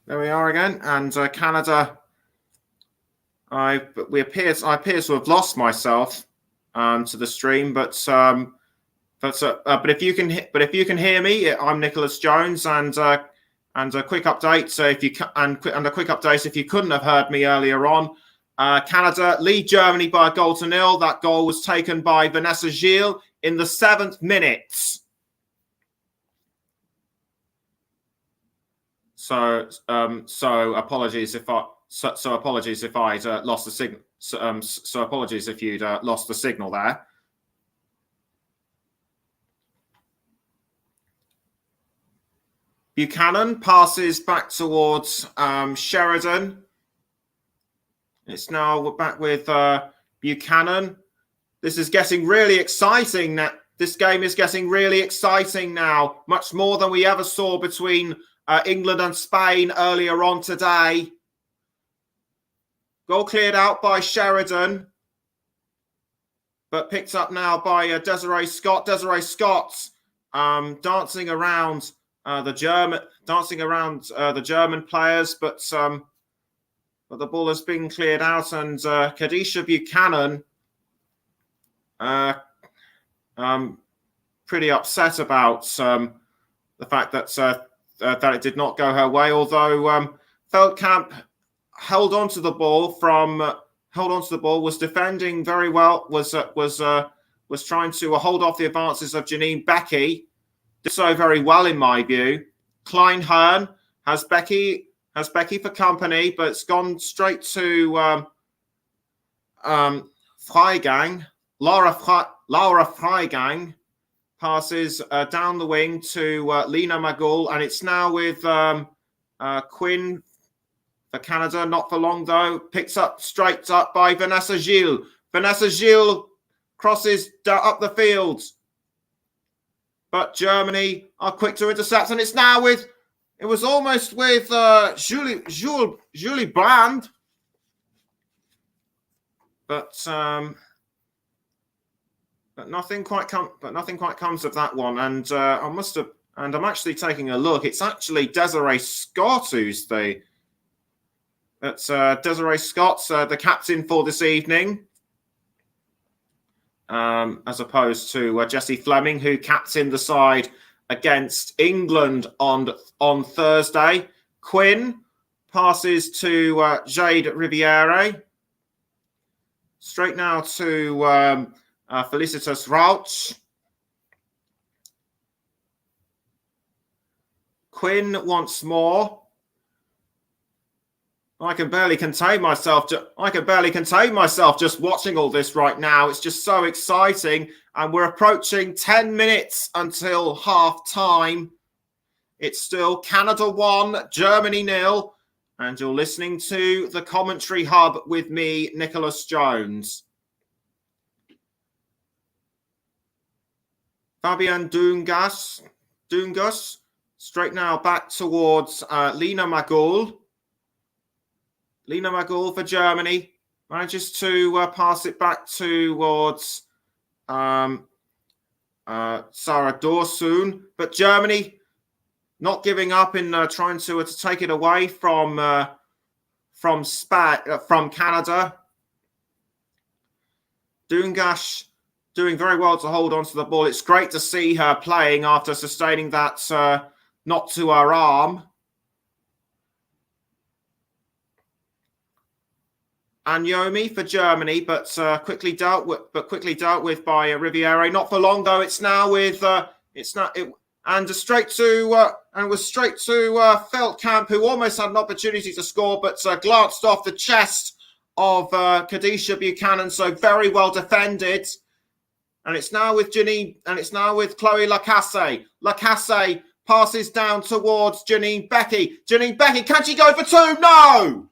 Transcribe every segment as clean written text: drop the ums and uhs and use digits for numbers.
There we are again, and Canada. I appear to have lost myself to the stream, but if you can hear me, I'm Nicholas Jones, and a quick update. So if you a quick update, if you couldn't have heard me earlier on, Canada lead Germany by a 1-0. That goal was taken by Vanessa Gilles in the 7th minute. So apologies if I lost the signal. So apologies if you'd lost the signal there. Buchanan passes back towards Sheridan. It's now back with Buchanan. This is getting really exciting now. This game is getting really exciting now, much more than we ever saw between England and Spain earlier on today. Goal cleared out by Sheridan, but picked up now by Desiree Scott. Desiree Scott dancing around the German players, but the ball has been cleared out, and Kadisha Buchanan pretty upset about the fact that it did not go her way. Although Feldkamp held on to the ball, was defending very well, was trying to hold off the advances of Janine Becky. Did so very well in my view. Klein Hearn has Becky for company, but it's gone straight to Freigang. Laura Freigang passes down the wing to Lena Magul, and it's now with Quinn for Canada. Not for long though. Picked up straight up by Vanessa Gilles. Vanessa Gilles crosses up the field, but Germany are quick to intercept, and it's now with. It was almost with Julie Bland, but nothing quite comes of that one. And I'm actually taking a look. It's actually Desiree Scott who's Desiree Scott's the captain for this evening, as opposed to Jessie Fleming, who captained the side against England on Thursday. Quinn passes to Jade Riviere. Straight now to Felicitas Rauch. Quinn once more. I can barely contain myself just watching all this right now. It's just so exciting. And we're approaching 10 minutes until half time. It's still Canada 1, Germany 0. And you're listening to the Commentary Hub with me, Nicholas Jones. Fabian Dungas. Straight now back towards Lena Magul. Lena Magul for Germany manages to pass it back towards Sarah Dorsoon, but Germany not giving up in trying to take it away from Canada. Dungash doing very well to hold on to the ball. It's great to see her playing after sustaining that knock to her arm. Anyomi for Germany, but quickly dealt with by Riviere. Not for long though. It's now with straight to Feldkamp, who almost had an opportunity to score, but glanced off the chest of Kadisha Buchanan. So very well defended. And it's now with Janine, and it's now with Chloe Lacasse. Lacasse passes down towards Janine Becky. Janine Becky, can she go for two? No.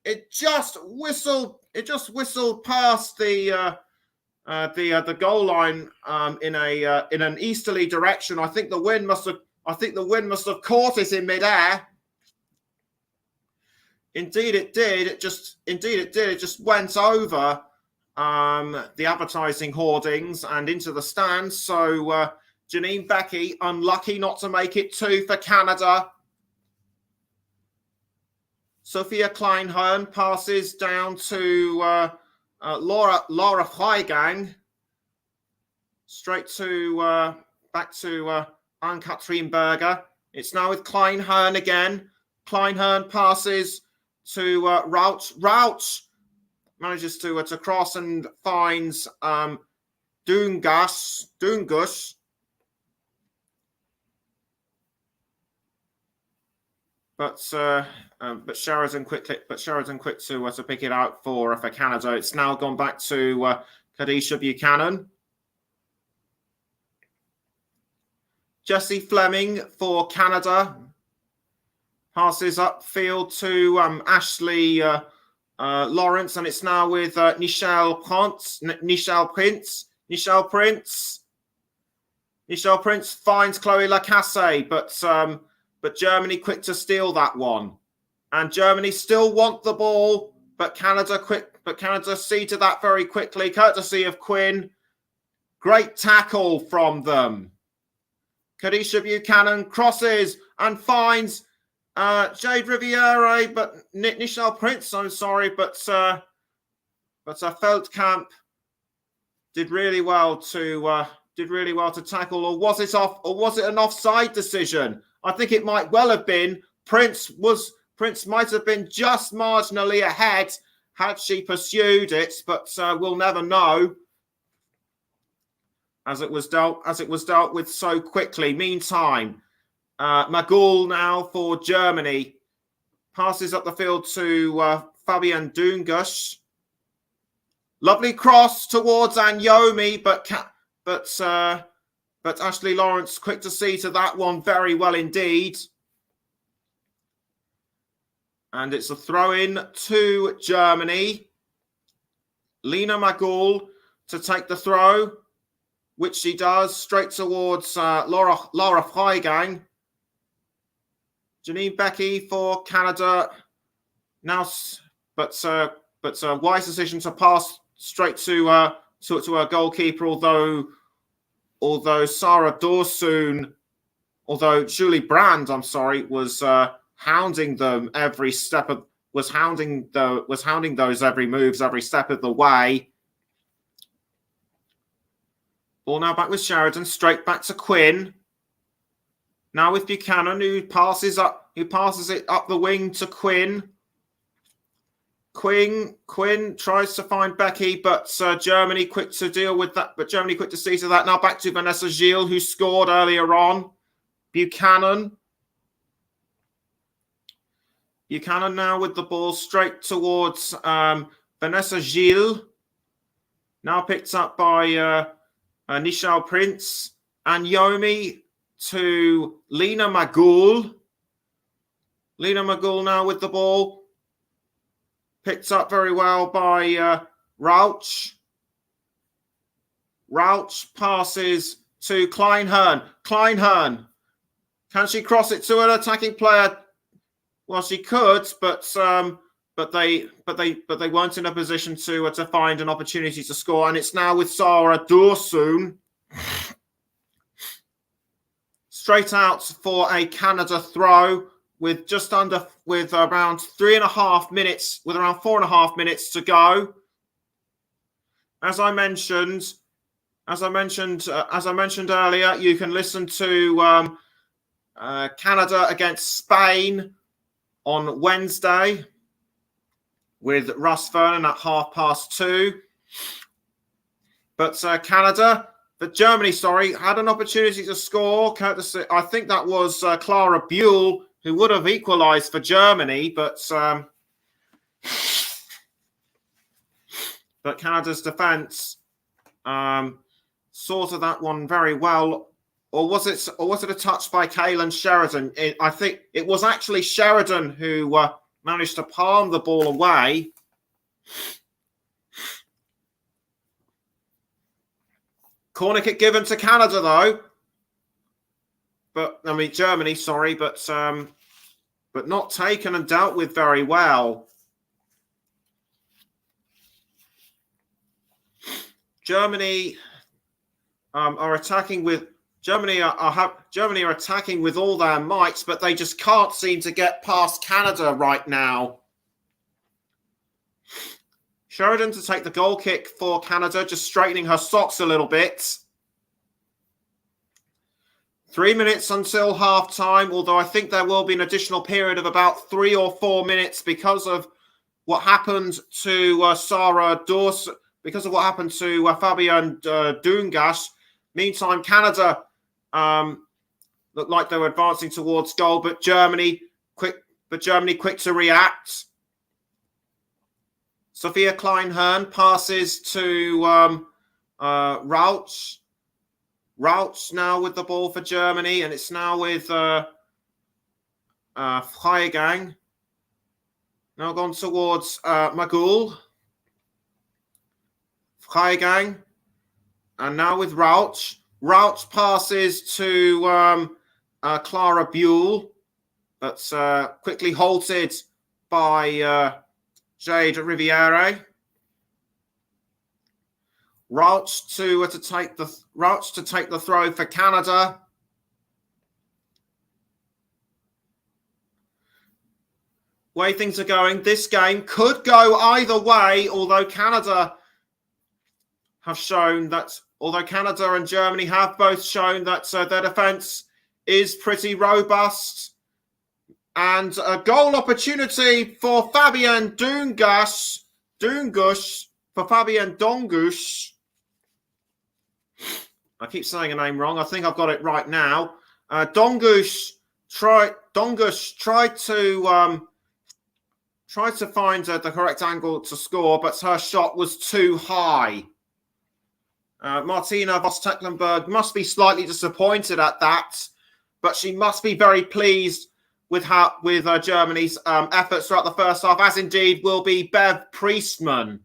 It just whistled past the goal line in an easterly direction. I think the wind must have caught it in midair. Indeed, it did. It just went over the advertising hoardings and into the stands. So Janine Becky unlucky not to make it 2 for Canada. Sophia Kleinhorn passes down to Laura Freigang. Straight to back to Anne-Kathrin Berger. It's now with Kleinhorn again. Kleinhorn passes to Rauch. Rauch manages to cross and finds Dungus. But Sheridan quick to pick it out for Canada. It's now gone back to Kadisha Buchanan. Jessie Fleming for Canada passes upfield to Ashley Lawrence, and it's now with Nichelle Prince finds Chloe Lacasse, but Germany quick to steal that one, and Germany still want the ball, but Canada see to that very quickly, courtesy of Quinn. Great tackle from them. Kadisha Buchanan crosses and finds Jade Riviere, but Nichelle Prince, I'm sorry, but Feldkamp did really well to tackle, or was it an offside decision? I think it might well have been. Prince might have been just marginally ahead had she pursued it, but we'll never know, as it was dealt with so quickly. Meantime, Magul now for Germany passes up the field to Fabian Dungus. Lovely cross towards Anyomi, but Ashley Lawrence quick to see to that one very well indeed. And it's a throw-in to Germany. Lena Magul to take the throw, which she does, straight towards Laura Freigang. Janine Becky for Canada now, but wise decision to pass straight to her goalkeeper. Although Sarah Dorsoon, Julie Brand, was hounding them every step of, was hounding those every moves every step of the way. Ball now back with Sheridan, straight back to Quinn. Now with Buchanan, who passes it up the wing to Quinn. Quinn tries to find Becky, but Germany quick to deal with that. But Germany quick to see to that. Now back to Vanessa Gilles, who scored earlier on. Buchanan now with the ball straight towards Vanessa Gilles. Now picked up by Nichelle Prince. And Yomi to Lena Magul. Lena Magul now with the ball. Picked up very well by Rauch. Rauch passes to Kleinhorn. Kleinhorn, can she cross it to an attacking player? Well, she could, but they weren't in a position to find an opportunity to score. And it's now with Sarah Dorsoon. Straight out for a Canada throw with around 4.5 minutes to go. As I mentioned earlier, you can listen to Canada against Spain on Wednesday with Russ Vernon at 2:30. But Germany, had an opportunity to score. Courtesy, I think that was Clara Buell, who would have equalised for Germany, but Canada's defence sorted that one very well. Or was it a touch by Kaylin Sheridan? I think it was actually Sheridan who managed to palm the ball away. Corner kick given to Canada, though. Germany, sorry, but not taken and dealt with very well. Germany are attacking with Germany are attacking with all their might, but they just can't seem to get past Canada right now. Sheridan to take the goal kick for Canada, just straightening her socks a little bit. 3 minutes until half time, although I think there will be an additional period of about 3 or 4 minutes because of what happened to Sarah Dawson, because of what happened to Fabienne Dungas. Meantime, Canada looked like they were advancing towards goal, but Germany quick to react. Sophia Kleinhern passes to Rauch. Rauch now with the ball for Germany, and it's now with Freigang. Now gone towards Magul. Freigang. And now with Rauch. Rauch passes to Clara Buell, but quickly halted by Jade Riviere. Rauch to take the throw for Canada. Way things are going, this game could go either way, although Canada have shown that, although Canada and Germany have both shown that their defence is pretty robust. And a goal opportunity for Fabienne Dungas. For Fabienne Dongush. I keep saying a name wrong. I think I've got it right now. Dongush tried to find the correct angle to score, but her shot was too high. Martina Voss-Tecklenburg must be slightly disappointed at that, but she must be very pleased with Germany's efforts throughout the first half, as indeed will be Bev Priestman.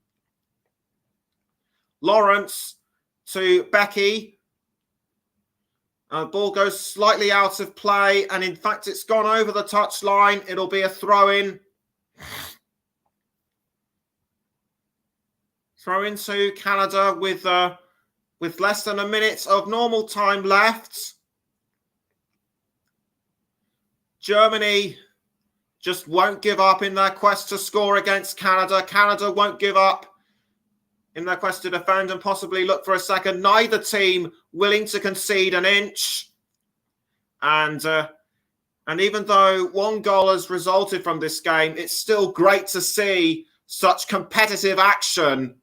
Lawrence to Becky. Ball goes slightly out of play, and in fact, it's gone over the touchline. It'll be a throw-in. Throw-in to Canada with less than a minute of normal time left. Germany just won't give up in their quest to score against Canada. Canada won't give up in their quest to defend and possibly look for a second. Neither team willing to concede an inch. And even though one goal has resulted from this game, it's still great to see such competitive action.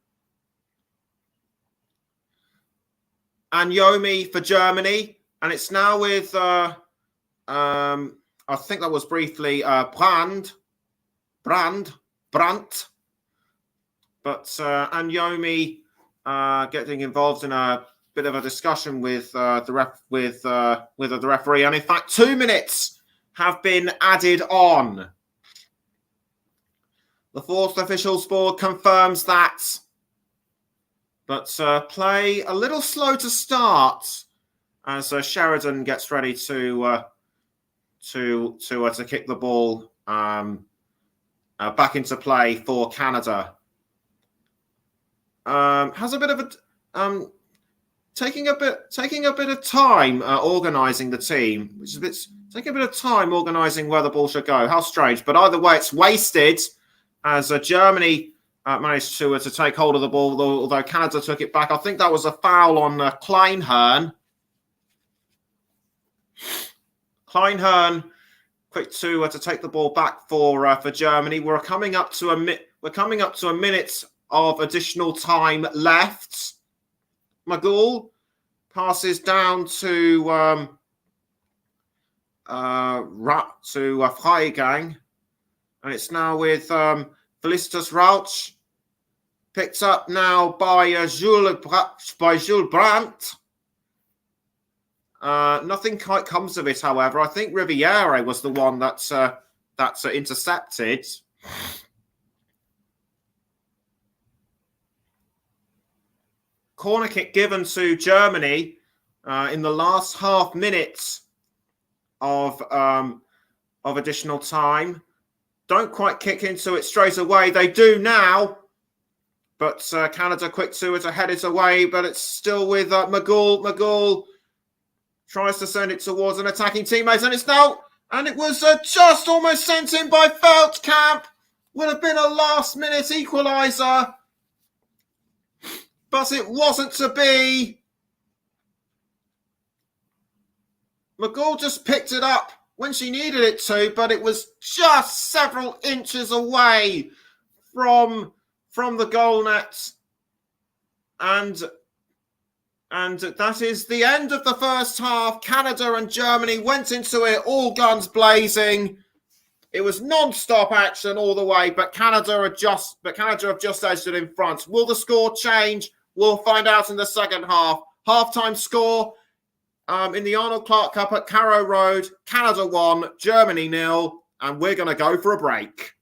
And Yomi for Germany. And it's now with, I think that was briefly Brandt. But Anyomi getting involved in a bit of a discussion with the referee, and in fact, 2 minutes have been added on. The fourth officials board confirms that, but play a little slow to start as Sheridan gets ready to kick the ball back into play for Canada. Has a bit of a taking a bit of time organising the team, which is taking a bit of time organising where the ball should go. How strange! But either way, it's wasted as Germany managed to take hold of the ball, although Canada took it back. I think that was a foul on Kleinhern. Kleinhern, quick to take the ball back for Germany. We're coming up to a minute of additional time left. Magul passes down to Freigang, and it's now with Felicitas Rauch, picked up now by Jules Brandt. Nothing quite comes of it, however. I think Riviere was the one that's intercepted. Corner kick given to Germany in the last half minute of additional time. Don't quite kick into it straight away. They do now, but Canada quick to head it away. But it's still with Magul. Magul tries to send it towards an attacking teammate, and it's now, and it was just almost sent in by Feldkamp. Would have been a last-minute equaliser, but it wasn't to be. McGould just picked it up when she needed it to, but it was just several inches away from the goal net. And that is the end of the first half. Canada and Germany went into it all guns blazing. It was non-stop action all the way, but Canada have just edged it in front. Will the score change? We'll find out in the second half. Halftime score in the Arnold Clark Cup at Carrow Road. Canada 1, Germany 0, and we're going to go for a break.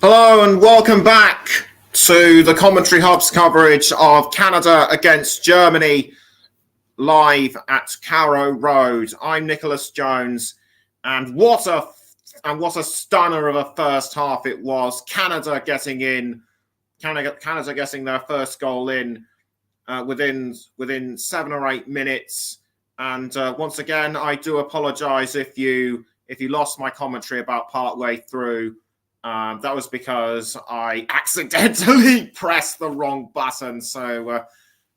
Hello and welcome back to the Commentary Hub's coverage of Canada against Germany live at Carrow Road. I'm Nicholas Jones, and what a stunner of a first half it was. Canada getting their first goal in within 7 or 8 minutes. And once again, I do apologise if you lost my commentary about partway through. That was because I accidentally pressed the wrong button. So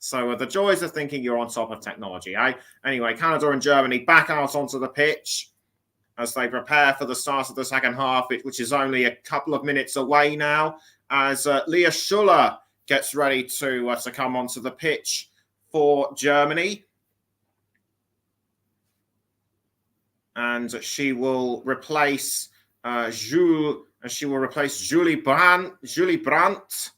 the joys of thinking you're on top of technology. Anyway, Canada and Germany back out onto the pitch as they prepare for the start of the second half, which is only a couple of minutes away now, as Leah Schuller gets ready to come onto the pitch for Germany. And she will replace Julie Brandt,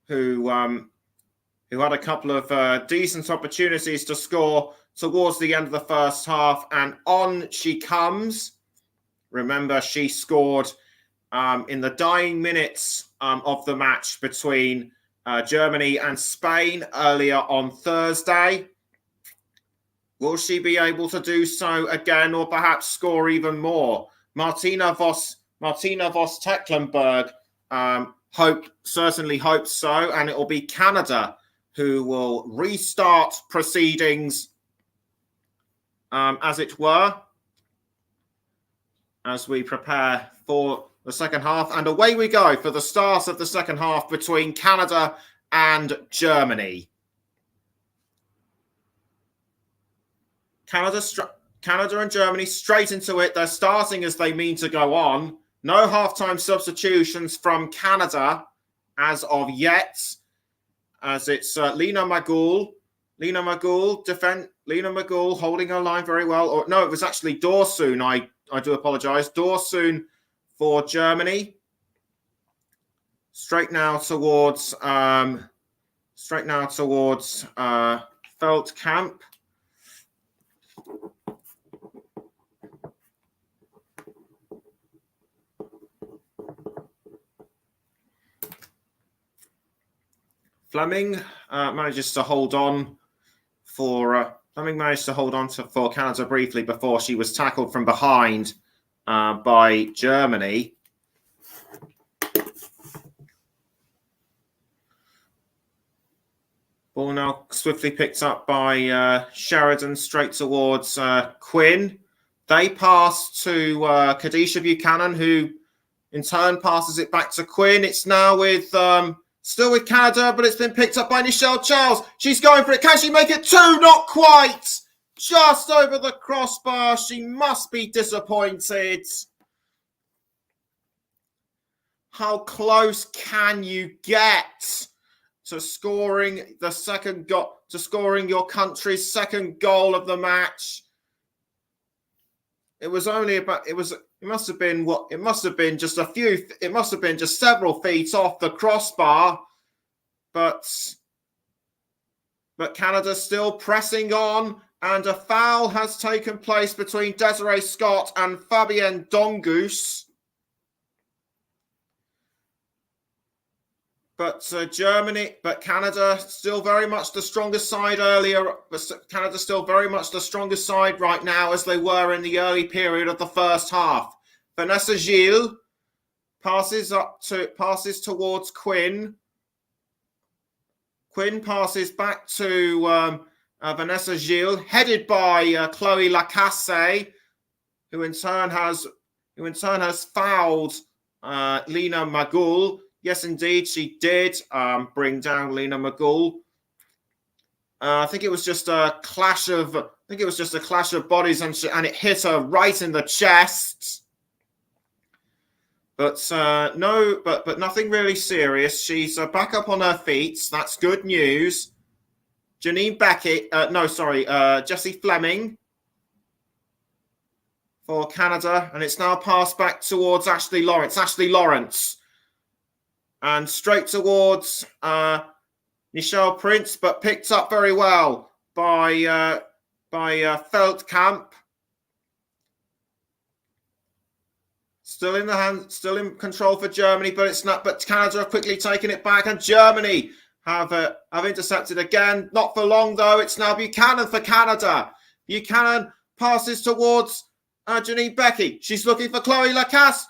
who had a couple of decent opportunities to score towards the end of the first half, and on she comes. Remember, she scored in the dying minutes of the match between Germany and Spain earlier on Thursday. Will she be able to do so again, or perhaps score even more? Martina Voss Tecklenburg certainly hopes so, and it will be Canada who will restart proceedings, as it were, as we prepare for the second half. And away we go for the start of the second half between Canada and Germany. Canada and Germany straight into it. They're starting as they mean to go on. No halftime substitutions from Canada as of yet, as it's Lena Magool holding her line very well. Or no, it was actually Dorsoon. I do apologise. Dorsoon for Germany. Straight now towards Feldkamp. Fleming manages to hold on for Canada briefly before she was tackled from behind by Germany. Ball now swiftly picked up by Sheridan straight towards Quinn. They pass to Kadisha Buchanan, who in turn passes it back to Quinn. It's now still with Canada, but it's been picked up by Nichelle Charles. She's going for it. Can she make it 2? Not quite. Just over the crossbar. She must be disappointed. How close can you get to scoring your country's second goal of the match? It must have been just several feet off the crossbar, but Canada's still pressing on, and a foul has taken place between Desiree Scott and Fabienne Dongus. But Canada still very much the strongest side earlier. Canada still very much the strongest side right now, as they were in the early period of the first half. Vanessa Gilles passes towards Quinn. Quinn passes back to Vanessa Gilles, headed by Chloe Lacasse, who in turn has fouled Lena Magool. Yes, indeed, she did bring down Lena Magool. I think it was just a clash of bodies, and it hit her right in the chest. But but nothing really serious. She's back up on her feet. That's good news. Jessie Fleming for Canada, and it's now passed back towards Ashley Lawrence. And straight towards Nichelle Prince, but picked up very well by Feldkamp. Still in the hand, still in control for Germany, but it's not. But Canada are quickly taking it back, and Germany have intercepted again. Not for long though. It's now Buchanan for Canada. Buchanan passes towards Janine Becky. She's looking for Chloe Lacasse.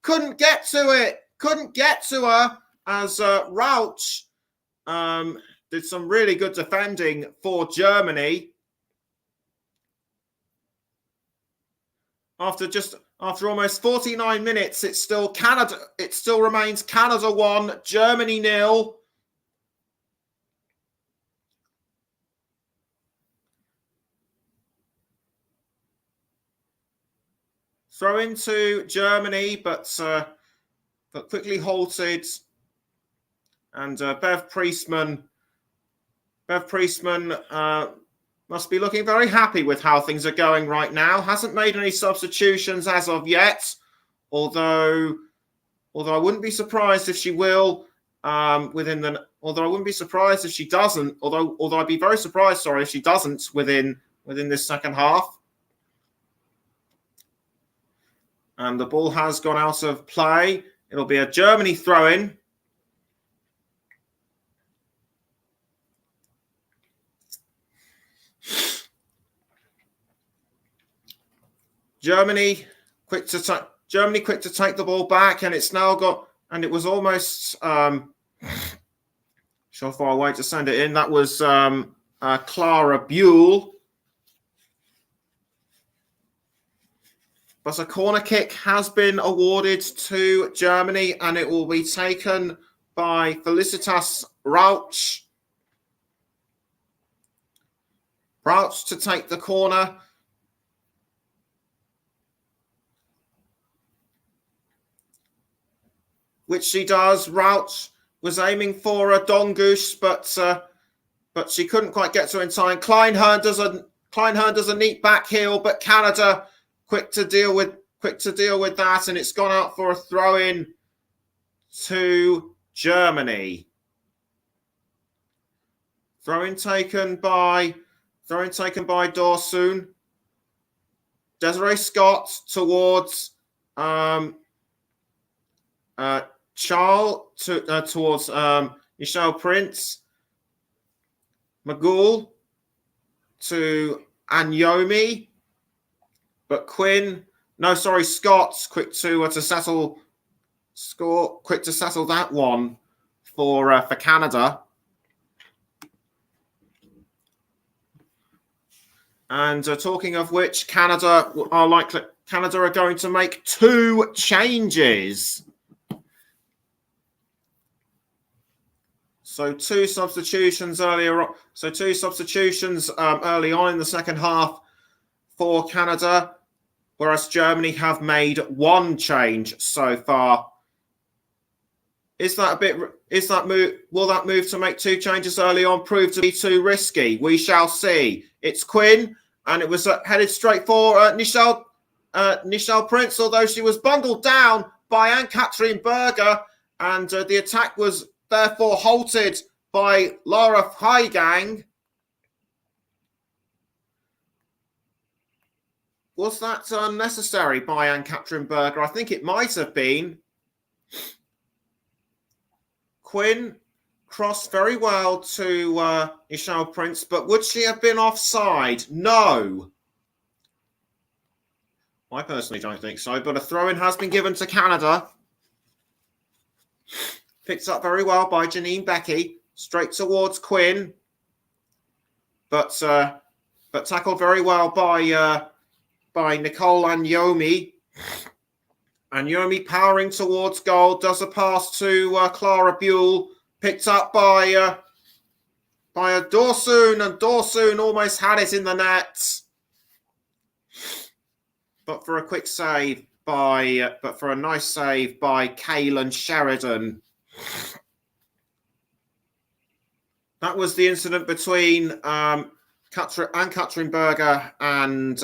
Couldn't get to it. Couldn't get to her as Rauch did some really good defending for Germany. After almost 49 minutes, it's still Canada. It still remains Canada 1, Germany 0. Throw into Germany, but quickly halted. And Bev Priestman must be looking very happy with how things are going right now. Hasn't made any substitutions as of yet, although I wouldn't be surprised if she will although I wouldn't be surprised if she doesn't. Although I'd be very surprised, if she doesn't within this second half. And the ball has gone out of play. It'll be a Germany throw-in. Germany quick to take the ball back, and it's now got, and it was almost so far away to send it in. That was Clara Buell. But a corner kick has been awarded to Germany, and it will be taken by Felicitas Rauch. Rauch to take the corner. Which she does. Rauch was aiming for a Dongush, but she couldn't quite get to it in time. Kleinhern does a neat back heel, but Canada quick to deal with that, and it's gone out for a throw-in to Germany. Throw-in taken by Dorsoon. Desiree Scott towards towards Michelle Prince. Magul to Anyomi. But Scott quick to settle that one for Canada. And talking of which, Canada are going to make 2 changes. So 2 substitutions early on in the second half for Canada, whereas Germany have made 1 change so far. Will that move to make 2 changes early on prove to be too risky? We shall see. It's Quinn, and it was headed straight for Nichelle Prince, although she was bundled down by Anne-Catherine Berger, and the attack was therefore halted by Laura Freigang. Was that unnecessary by Anne-Catherine Berger? I think it might have been. Quinn crossed very well to Nichelle Prince, but would she have been offside? No. I personally don't think so, but a throw-in has been given to Canada. Picked up very well by Janine Becky, straight towards Quinn, but tackled very well by Nicole Anyomi. Anyomi powering towards goal, does a pass to Clara Buell, picked up by a Dorsoon, and Dorsoon almost had it in the net, but for a nice save by Kaylin Sheridan. That was the incident between Anne-Catherine Berger and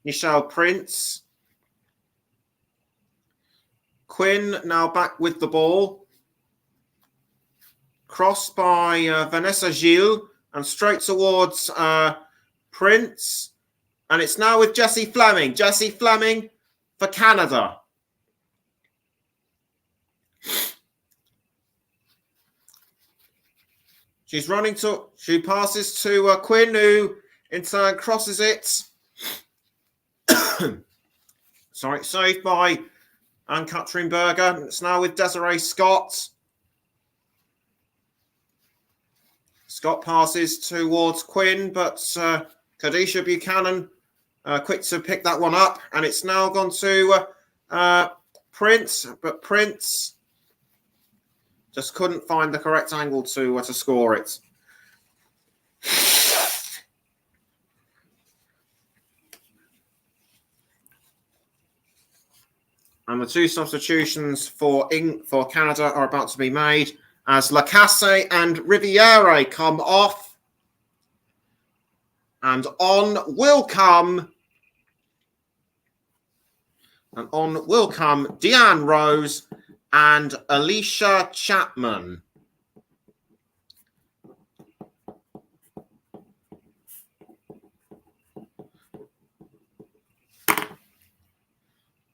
Nichelle Prince. Quinn now back with the ball. Crossed by Vanessa Gilles and straight towards Prince. And it's now with Jessie Fleming. Jessie Fleming for Canada. She passes to Quinn, who in turn crosses it. Sorry, saved by Anne-Catherine Berger. It's now with Desiree Scott. Scott passes towards Quinn, but Kadisha Buchanan quick to pick that one up. And it's now gone to Prince, but Prince just couldn't find the correct angle to score it. And the two substitutions for Canada are about to be made as Lacasse and Riviere come off. And on will come Deanne Rose and Alicia Chapman.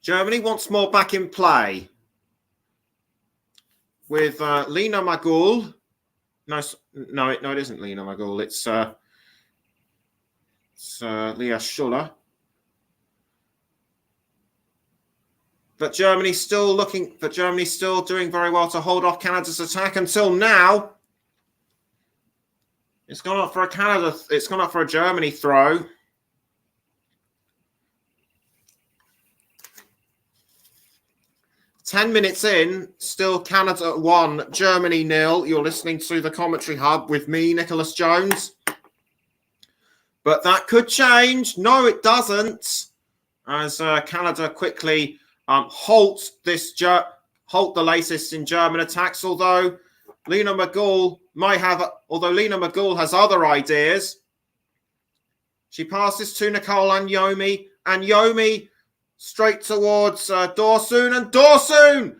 Germany once more back in play with Lena Magul. No, it isn't Lena Magul. It's Leah Schuller. But Germany's still doing very well to hold off Canada's attack until now. It's gone up for a Germany throw. Ten minutes in, still Canada 1, Germany 0. You're listening to the Commentary Hub with me, Nicholas Jones. But that could change. No, it doesn't. As Canada quickly halt the latest in German attacks. Although Lena Magul has other ideas. She passes to Nicole Anyomi. Anyomi straight towards Dorsoon, and Dorsoon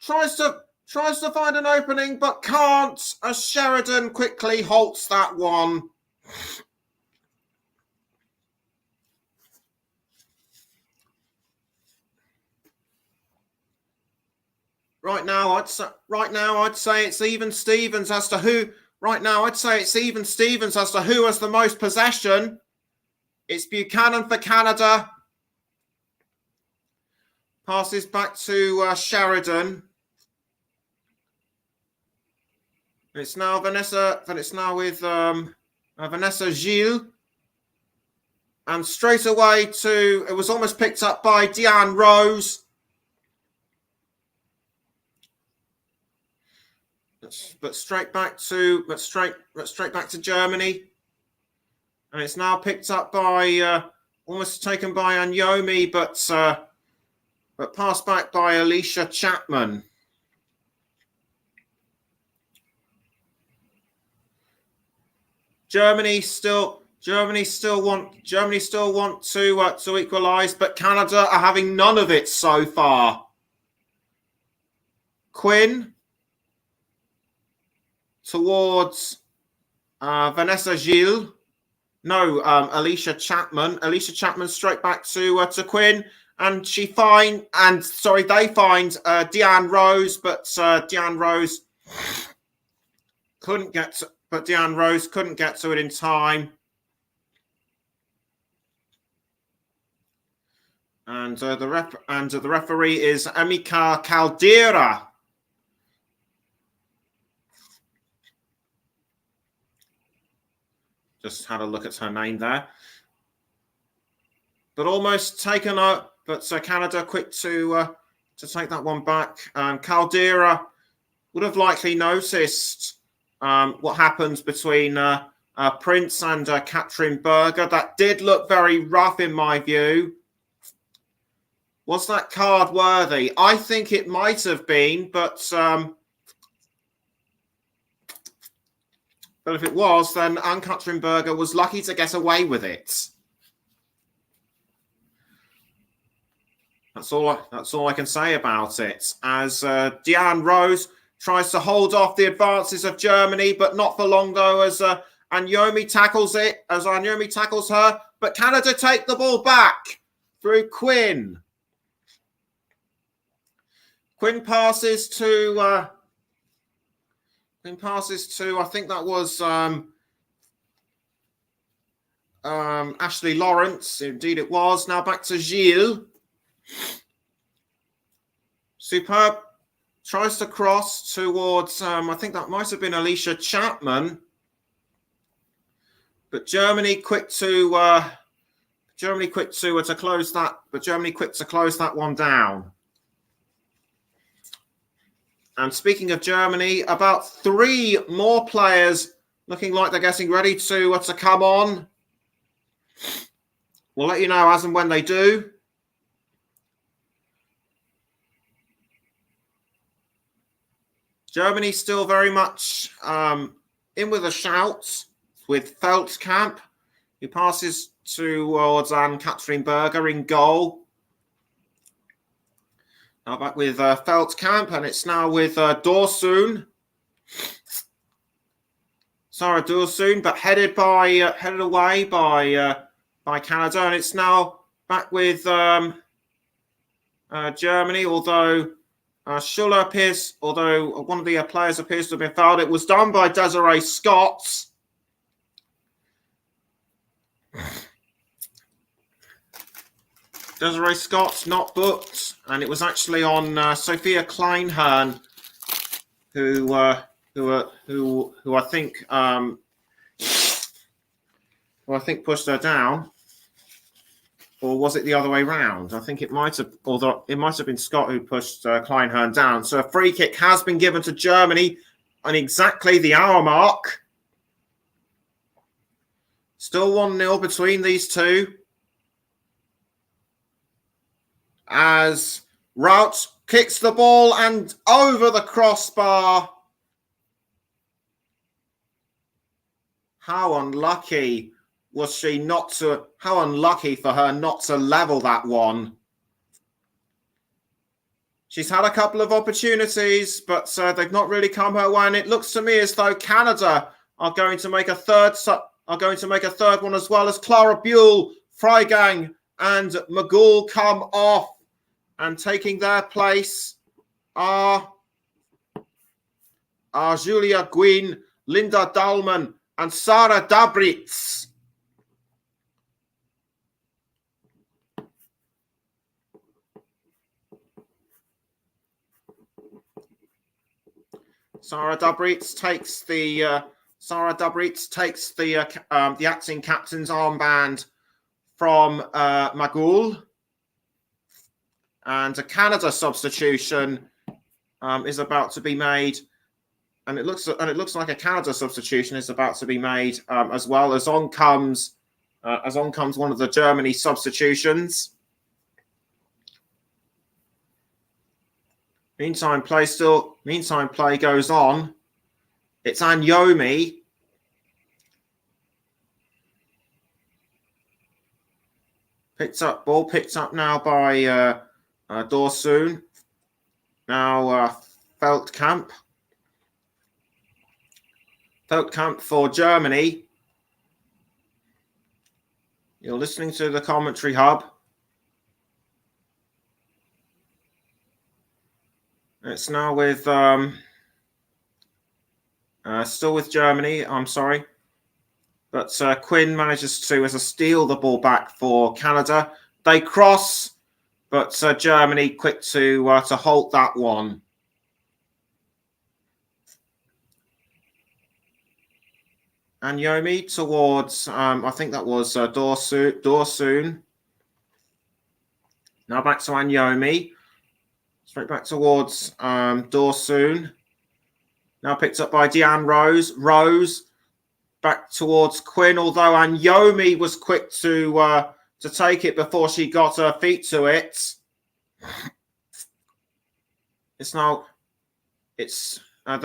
tries to find an opening but can't, as Sheridan quickly halts that one. Right now, I'd say it's even Stevens as to who. Right now, I'd say it's even Stevens as to who has the most possession. It's Buchanan for Canada. Passes back to Sheridan. It's now Vanessa, but it's now with Vanessa Gilles. And straight away it was almost picked up by Deanne Rose. But straight back to Germany. And it's now picked up by almost taken by Anyomi, but passed back by Alicia Chapman. Germany still want to equalise, but Canada are having none of it so far. Quinn towards Vanessa Gilles. No, Alicia Chapman. Alicia Chapman straight back to Quinn. And they find Deanne Rose, but Deanne Rose couldn't get to it in time. And the referee is Amica Caldera. Just had a look at her name there. But almost taken up. But Canada quick to take that one back. Caldera would have likely noticed what happens between Prince and Katrin Berger. That did look very rough in my view. Was that card worthy? I think it might have been, but if it was, then Anne-Catherine Berger was lucky to get away with it. That's all I can say about it. As Deanne Rose tries to hold off the advances of Germany, but not for long though, as Anyomi tackles her. But Canada take the ball back through Quinn. Quinn passes to Quinn passes to, I think that was Ashley Lawrence. Indeed it was. Now back to Gilles. Superb. Tries to cross towards, I think that might have been Alicia Chapman. But Germany quick to close that. But Germany quick to close that one down. And speaking of Germany, about 3 more players looking like they're getting ready to come on. We'll let you know as and when they do. Germany still very much in with a shout with Feldkamp, who passes towards Anne-Katrin Berger in goal. Now back with Feldkamp, and it's now with Dorsoon. Sarah Dorsoon, but headed away by Canada, and it's now back with Germany. Although Schuller appears, although one of the players appears to have been fouled, it was done by Desiree Scott. Desiree Scott not booked, and it was actually on Sophia Kleinhorn, who I think pushed her down, or was it the other way round? I think it might have, although it might have been Scott who pushed Kleinhorn down. So a free kick has been given to Germany on exactly the hour mark. Still 1-0 between these two. As Rout kicks the ball and over the crossbar. How unlucky was she not to, how unlucky for her not to level that one. She's had a couple of opportunities, but they've not really come her way. And it looks to me as though Canada are going to make a third one, as well as Clara Buell, Freigang and McGool come off. And taking their place are Julia Gwyn, Linda Dahlman, and Sarah Dabritz. Sarah Dabritz takes the acting captain's armband from McGool. And a Canada substitution is about to be made, and it looks like a Canada substitution is about to be made as well. As on comes one of the Germany substitutions. Meantime, play goes on. It's Anyomi. Ball picked up now by Dorsoon. Now Feldkamp. Feldkamp for Germany. You're listening to the commentary hub. It's now with still with Germany. I'm sorry, but Quinn manages to steal the ball back for Canada. They cross. But Germany quick to halt that one. Anyomi towards, I think that was Dorsoon. Now back to Anyomi. Straight back towards Dorsoon. Now picked up by Deanne Rose. Rose back towards Quinn, although Anyomi was quick to take it before she got her feet to it. The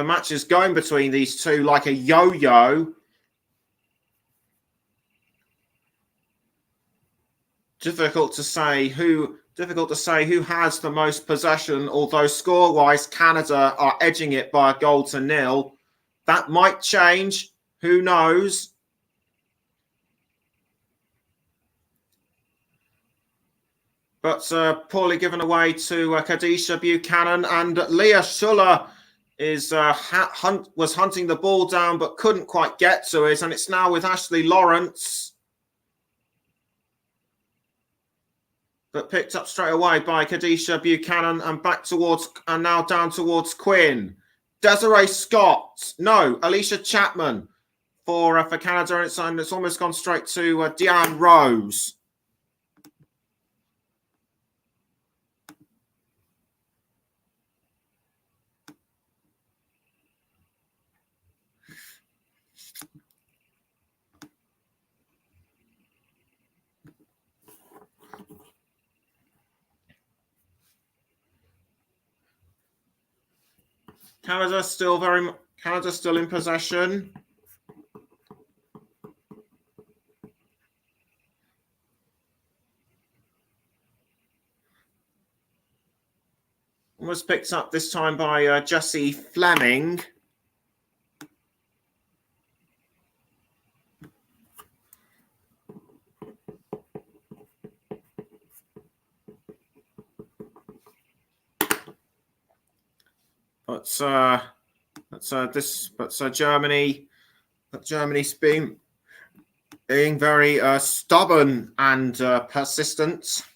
match is going between these two like a yo-yo. Difficult to say who has the most possession, although score-wise Canada are edging it by 1-0. That might change. Who knows? But poorly given away to Kadisha Buchanan, and Leah Schuller was hunting the ball down but couldn't quite get to it, and it's now with Ashley Lawrence, but picked up straight away by Kadisha Buchanan and now down towards Quinn. Desiree Scott, no, Alicia Chapman for Canada, and it's almost gone straight to Deanne Rose. Canada still in possession. Was picked up this time by Jessie Fleming. Germany's being very stubborn and persistent.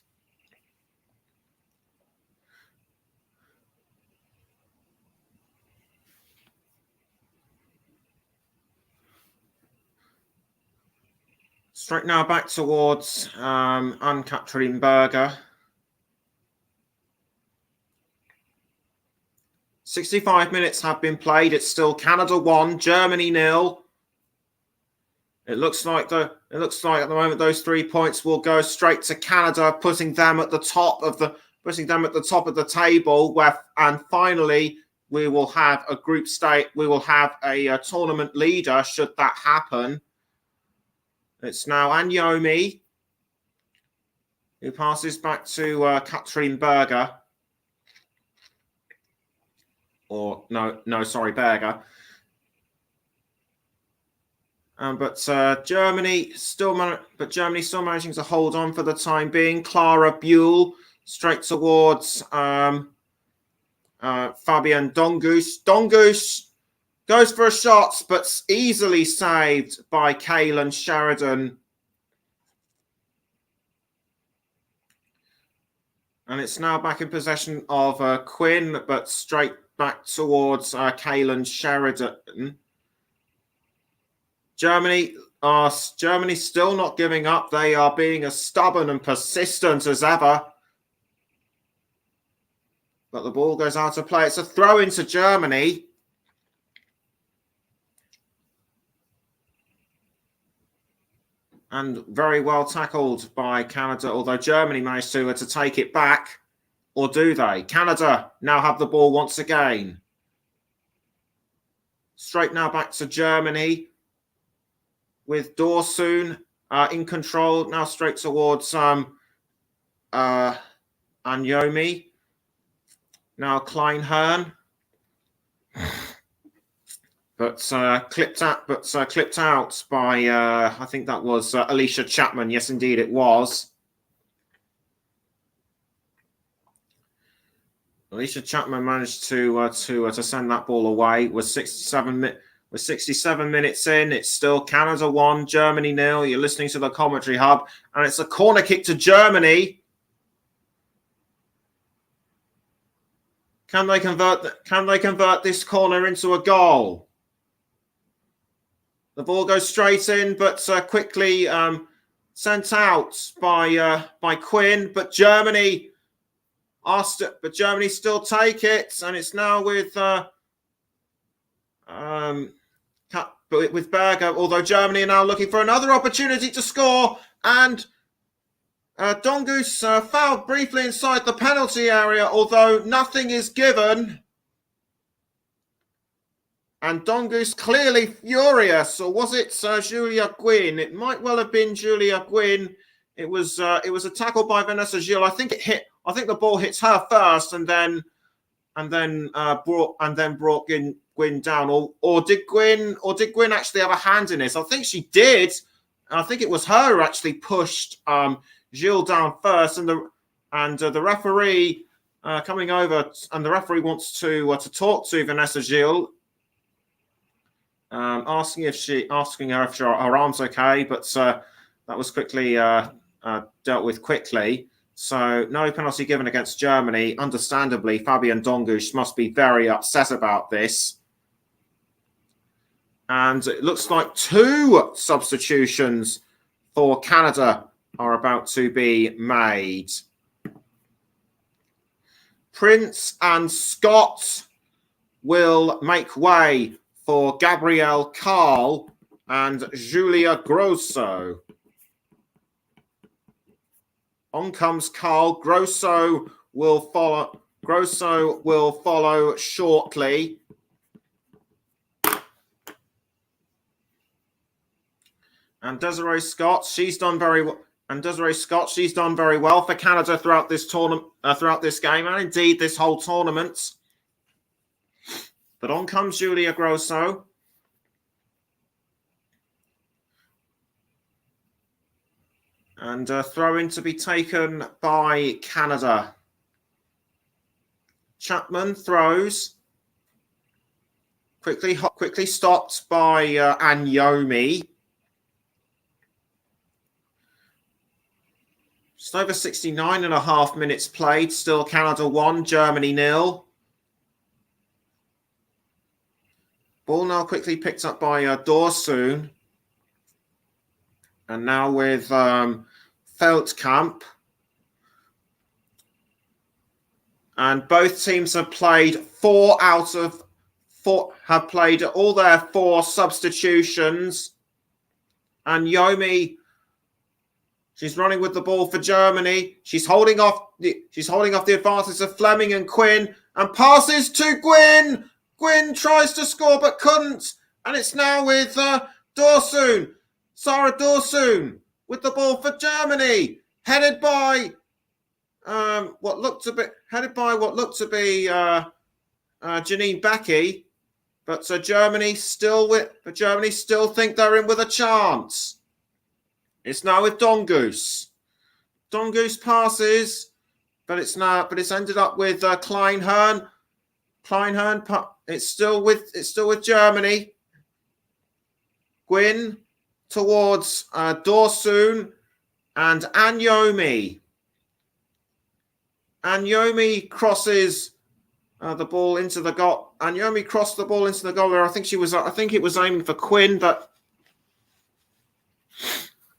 Straight now back towards Ann-Katrin Berger. 65 minutes have been played. It's still Canada 1, Germany 0. It looks like at the moment those 3 points will go straight to Canada, putting them at the top of the table. And finally, we will have a group state. We will have a tournament leader should that happen. It's now Anyomi who passes back to Katrin Berger. Berger. But Germany still managing to hold on for the time being. Clara Buell straight towards Fabienne Dongus. Dongus goes for a shot, but easily saved by Kaylin Sheridan. And it's now back in possession of Quinn, but straight back towards Kaylin Sheridan. Germany still not giving up. They are being as stubborn and persistent as ever. But the ball goes out of play. It's a throw into Germany. And very well tackled by Canada, although Germany managed to take it back. Or do they? Canada now have the ball once again. Straight now back to Germany with Dorsoon in control. Now straight towards Anyomi. Now Kleinhern. But clipped out by I think that was Alicia Chapman. Yes, indeed, it was. Alicia Chapman managed to send that ball away. With 67 minutes in, it's still Canada 1, Germany 0. You're listening to the commentary hub, and it's a corner kick to Germany. Can they convert this corner into a goal? The ball goes straight in, but quickly sent out by Quinn. But Germany still take it, and it's now with Berger. Although Germany are now looking for another opportunity to score, and Dongus fouled briefly inside the penalty area, although nothing is given. And Dongus clearly furious, or was it Julia Gwynn? It might well have been Julia Gwynn. It was a tackle by Vanessa Gilles. I think the ball hits her first, and then brought Gwynn down. Or did Gwynn actually have a hand in this? I think she did. I think it was her who actually pushed Gilles down first, and the referee coming over, and the referee wants to talk to Vanessa Gilles, asking her if her arm's okay, but that was quickly dealt with quickly. So no penalty given against Germany. Understandably, Fabian Dongush must be very upset about this. And it looks like 2 substitutions for Canada are about to be made. Prince and Scott will make way for Gabrielle Carl and Julia Grosso. On comes Carl. Grosso will follow. Grosso will follow shortly. And Desiree Scott, she's done very well. And Desiree Scott, she's done very well for Canada throughout this tournament, throughout this game, and indeed this whole tournament. But on comes Julia Grosso. And throw-in to be taken by Canada. Chapman throws. Quickly stopped by Anyomi. Just over 69.5 minutes played. Still Canada 1, Germany 0. Ball now quickly picked up by Dorsoon. And now with Feldkamp. And both teams have played 4 out of 4, have played all their 4 substitutions. And Yomi, she's running with the ball for Germany. She's holding off the advantage of Fleming and Quinn, and passes to Gwyn. Gwyn tries to score but couldn't. And it's now with Dorsoon. Sarah Dorsoon with the ball for Germany, headed by what looked to be Janine Becky, but Germany still think they're in with a chance. It's now with Dongush. Dongush passes, but it's ended up with Kleinhern. Kleinhern, it's still with Germany. Gwyn towards Dorsoon and Anyomi. Anyomi crosses the ball into the goal. Anyomi crossed the ball into the goal there. I think it was aiming for Quinn, but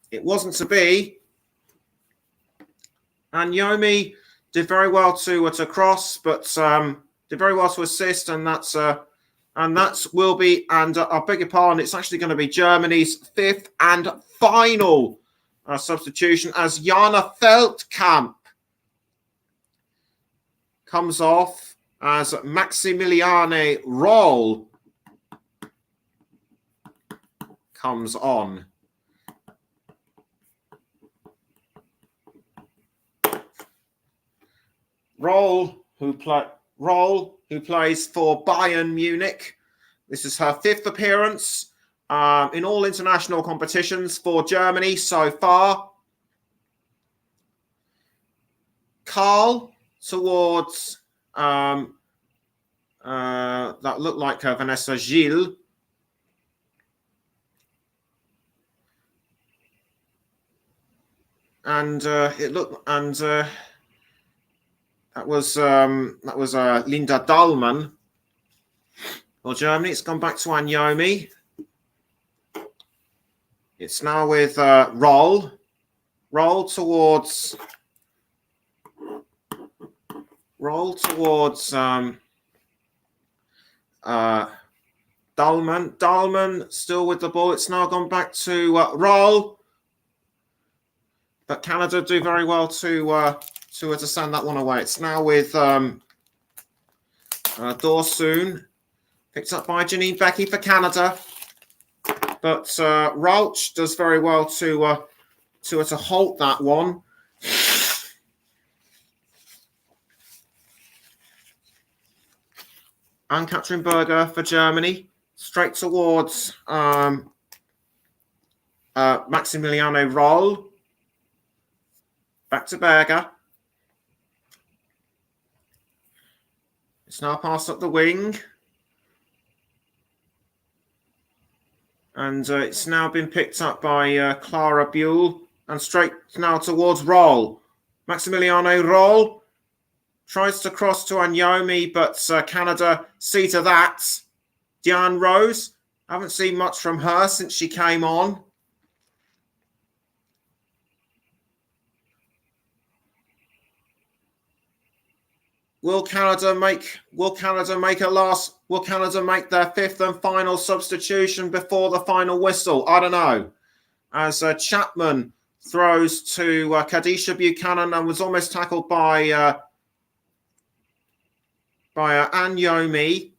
it wasn't to be. Anyomi did very well to cross, but did very well to assist, and I beg your pardon, it's actually going to be Germany's 5th and final substitution as Jana Feldkamp comes off as Maximiliane Roll comes on. Roll, who plays for Bayern Munich. This is her 5th appearance in all international competitions for Germany so far. Carl towards that looked like Vanessa Gilles. And that was Linda Dahlmann for Germany. It's gone back to Anyomi. It's now with Roll towards Dahlmann. Dahlmann still with the ball. It's now gone back to Roll, but Canada do very well to send that one away. It's now with Dorsoon, picked up by Janine Becky for Canada, but Rauch does very well to halt that one. Ann-Katrin Berger for Germany, straight towards Maximiliano Roll. Back to Berger. It's now passed up the wing. And it's now been picked up by Clara Buell. And straight now towards Roll. Maximiliano Roll tries to cross to Anyomi, but Canada see to that. Diane Rose, haven't seen much from her since she came on. Will Canada make their fifth and final substitution before the final whistle? I don't know. As Chapman throws to Kadisha Buchanan and was almost tackled by Anyomi.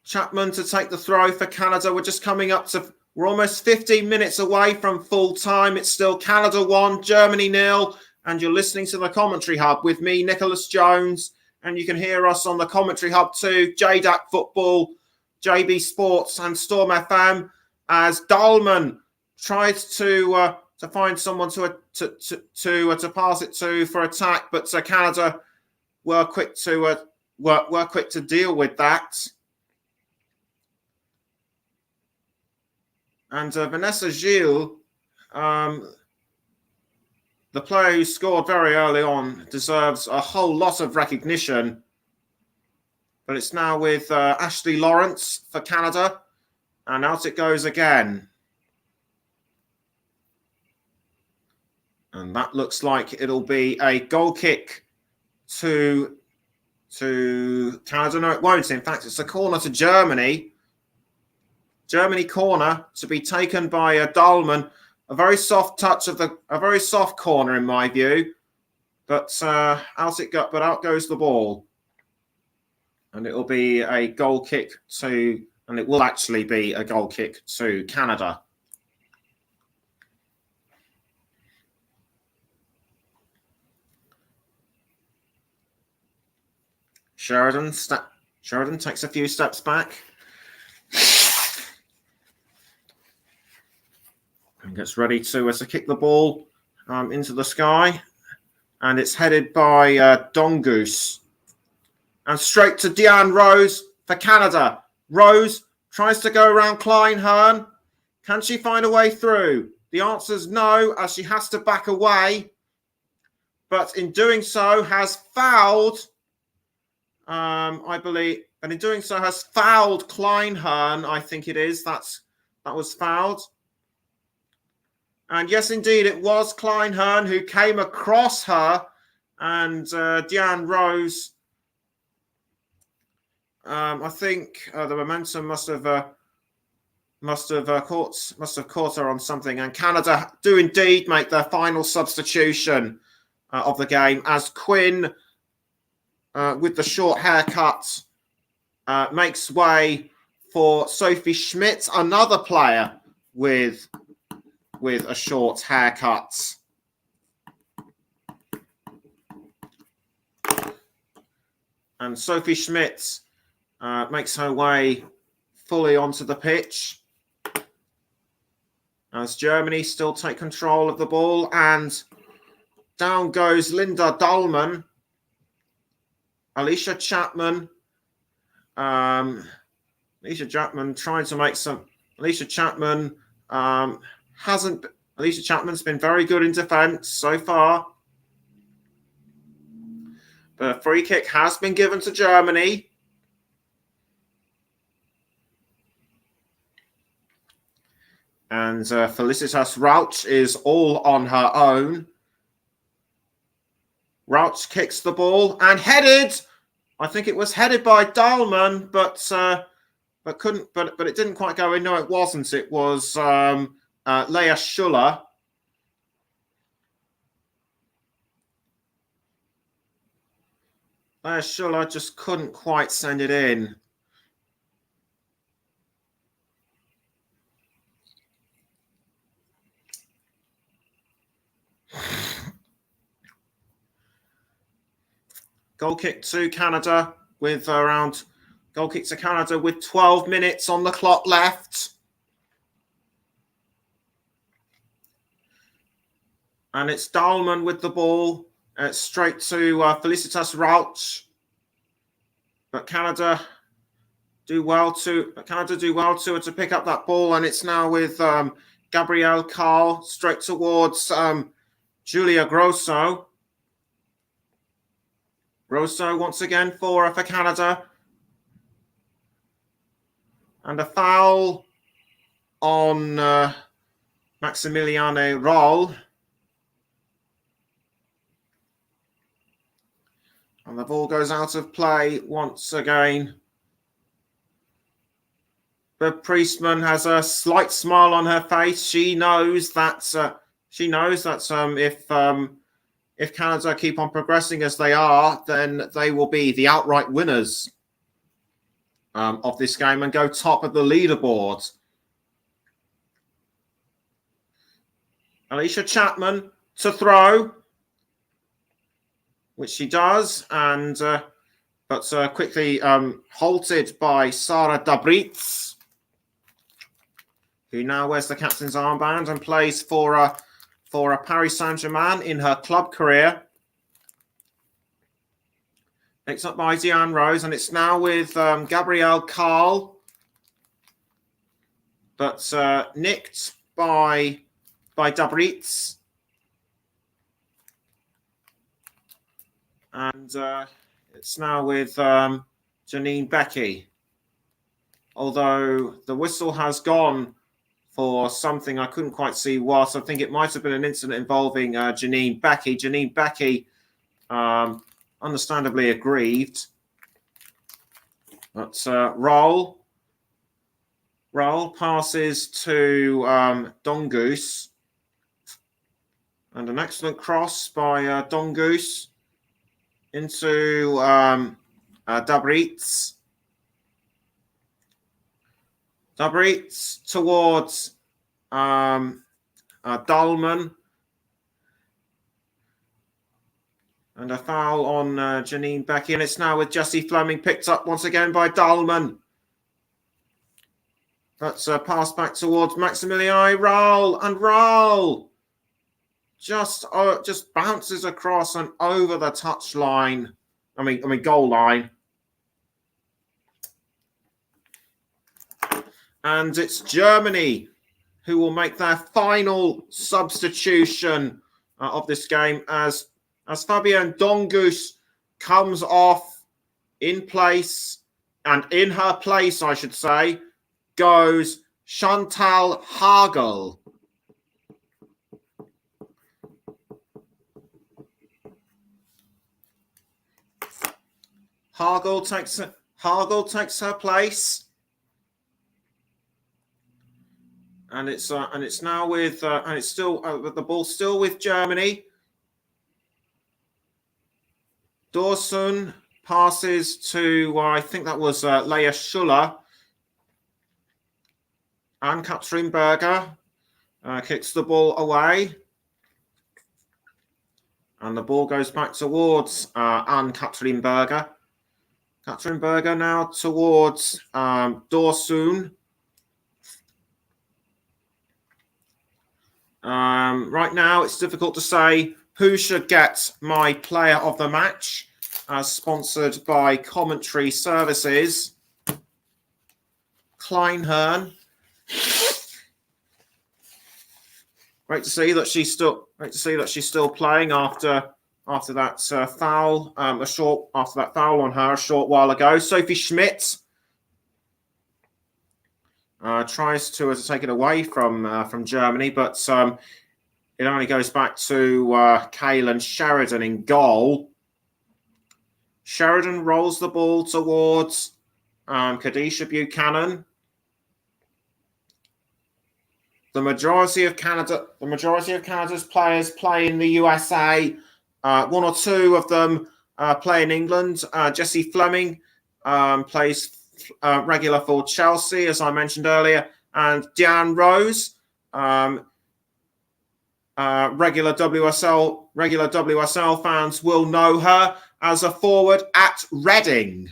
Chapman to take the throw for Canada. We're almost 15 minutes away from full time. It's still Canada 1, Germany 0. And you're listening to the Commentary Hub with me, Nicholas Jones. And you can hear us on the Commentary Hub too, JDAC Football, JB Sports and Storm FM, as Dahlman tries to find someone to pass it to for attack, but Canada were quick to deal with that. And Vanessa Gilles, the player who scored very early on, deserves a whole lot of recognition. But it's now with Ashley Lawrence for Canada. And out it goes again. And that looks like it'll be a goal kick to Canada. No, it won't. In fact, it's a corner to Germany. Germany corner to be taken by Dahlman. A very soft touch a very soft corner in my view, but out goes the ball, and it will be a goal kick and it will actually be a goal kick to Canada. Sheridan takes a few steps back. And gets ready to kick the ball into the sky. And it's headed by Dongoose. And straight to Diane Rose for Canada. Rose tries to go around Kleinhern. Can she find a way through? The answer is no, as she has to back away. But in doing so has fouled, I believe. And in doing so has fouled Kleinhern, I think it is. That was fouled. And yes, indeed, it was Kleinhern who came across her, and Diane Rose. I think the momentum must have caught her on something. And Canada do indeed make their final substitution of the game, as Quinn, with the short haircut, makes way for Sophie Schmidt, another player with a short haircut. And Sophie Schmidt makes her way fully onto the pitch as Germany still take control of the ball, and down goes Linda Dahlman. Alicia Chapman trying to make some. Alicia Chapman's been very good in defence so far. But a free kick has been given to Germany. And Felicitas Rauch is all on her own. Rauch kicks the ball and headed. I think it was headed by Dahlman, but it didn't quite go in. No, it wasn't. It was Leah Schuller. Leah Schuller just couldn't quite send it in. Goal kick to Canada with 12 minutes on the clock left. And it's Dahlmann with the ball. It's straight to Felicitas Rauch. But Canada do well to pick up that ball, and it's now with Gabrielle Carl straight towards Julia Grosso. Grosso once again for Canada. And a foul on Maximiliane Roll. And the ball goes out of play once again. But Priestman has a slight smile on her face. She knows that if Canada keep on progressing as they are, then they will be the outright winners of this game and go top of the leaderboard. Alicia Chapman to throw, which she does, and but quickly halted by Sarah Dabritz, who now wears the captain's armband and plays for Paris Saint-Germain in her club career. Picked up by Diane Rose, and it's now with Gabrielle Carl, but nicked by Dabritz. And it's now with Janine Becky. Although the whistle has gone for something I couldn't quite see what. I think it might have been an incident involving Janine Becky. Janine Becky, understandably aggrieved. But Roll passes to Dongoose. And an excellent cross by Dongoose into Dabritz. Dabritz towards Dahlmann. And a foul on Janine Becky. And it's now with Jessie Fleming, picked up once again by Dahlmann. That's a pass back towards Maximiliane Roll. And Roll just bounces across and over the touch line. I mean goal line. And it's Germany who will make their final substitution of this game as Fabienne Dongoose comes off in place, and in her place, I should say, goes Chantal Hagel. Hagel takes her place. And it's now with and it's still the ball's still with Germany. Dawson passes to I think that was Leah Schuller, and Katrin Berger kicks the ball away, and the ball goes back towards Anne-Katrin Berger. Katrin Berger now towards Dawson. Right now, it's difficult to say who should get my player of the match, as sponsored by Commentary Services. Kleinhern. Great to see that she's still playing after that foul after that foul on her a short while ago. Sophie Schmidt tries to take it away from Germany, but it only goes back to Kaylin Sheridan in goal. Sheridan rolls the ball towards Kadisha Buchanan. The majority of Canada's players play in the USA. One or two of them play in England. Jessie Fleming plays regular for Chelsea, as I mentioned earlier, and Diane Rose, regular WSL fans will know her as a forward at Reading.